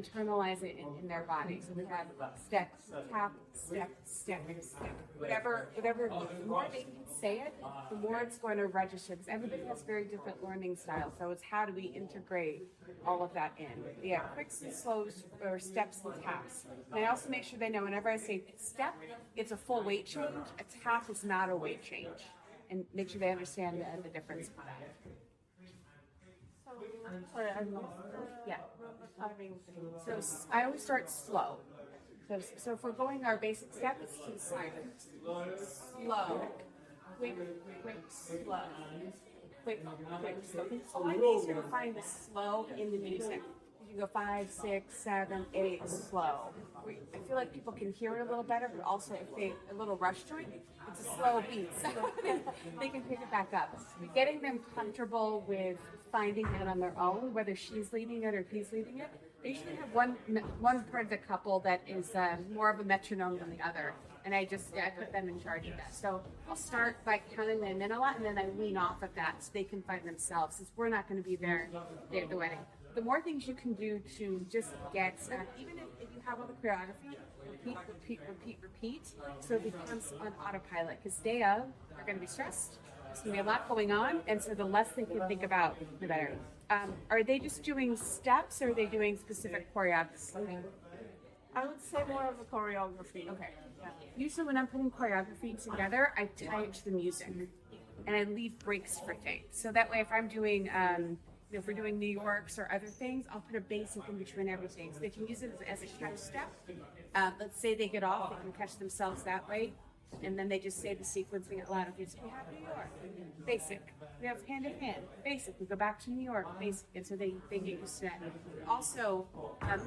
internalize it in their body. So we have step, tap, step, step, step. Whatever, the more they can say it, the more it's going to register, because everybody has very different learning styles. So it's how do we integrate all of that in? Yeah, quicks and slows, or steps and taps. And I also make sure they know whenever I say step, it's a full weight change. A tap is not a weight change. And make sure they understand the difference. Yeah. So I always start slow. So if we're going our basic step, it's to the side. Slow. Quick, quick, slow. Quick, quick, slow. It's a lot easier to find the slow in the music. You can go 5, 6, 7, 8, slow. I feel like people can hear it a little better, but also if they a little rush to it, it's a slow beat, so they can pick it back up. Getting them comfortable with finding it on their own, whether she's leading it or he's leading it. They usually have one part of the couple that is more of a metronome than the other, and I put them in charge of that. So I'll start by counting them in a lot, and then I lean off of that so they can find themselves, since we're not going to be there at the wedding. The more things you can do to just get, even if you have all the choreography, repeat, repeat, repeat, repeat, so it becomes on autopilot. Because day of, they're going to be stressed. There's going to be a lot going on, and so the less they can think about, the better. Are they just doing steps, or are they doing specific choreography? I would say more of a choreography. Okay. Yeah. Usually when I'm putting choreography together, I tie it to the music, and I leave breaks for things. So that way, if I'm doing if we're doing New Yorks or other things, I'll put a basic in between everything. So they can use it as a catch step. Let's say they get off, they can catch themselves that way. And then they just say the sequencing out loud. Okay, so we have New York, basic. We have hand in hand, basic. We go back to New York, basic. And so they get used to that. Also,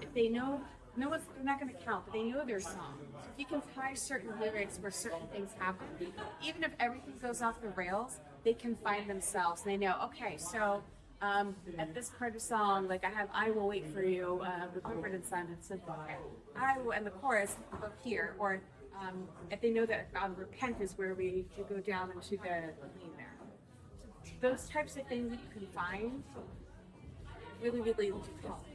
if they know what they're not going to count, but they know their song. So if you can tie certain lyrics where certain things happen, even if everything goes off the rails, they can find themselves. And they know, okay, so at this part of the song, like I Will Wait For You, the Clifford and Son, it's like, okay, I will, and the chorus will go here, or if they know that Repent is where we should go down into the lean there. So those types of things that you can find really, really help.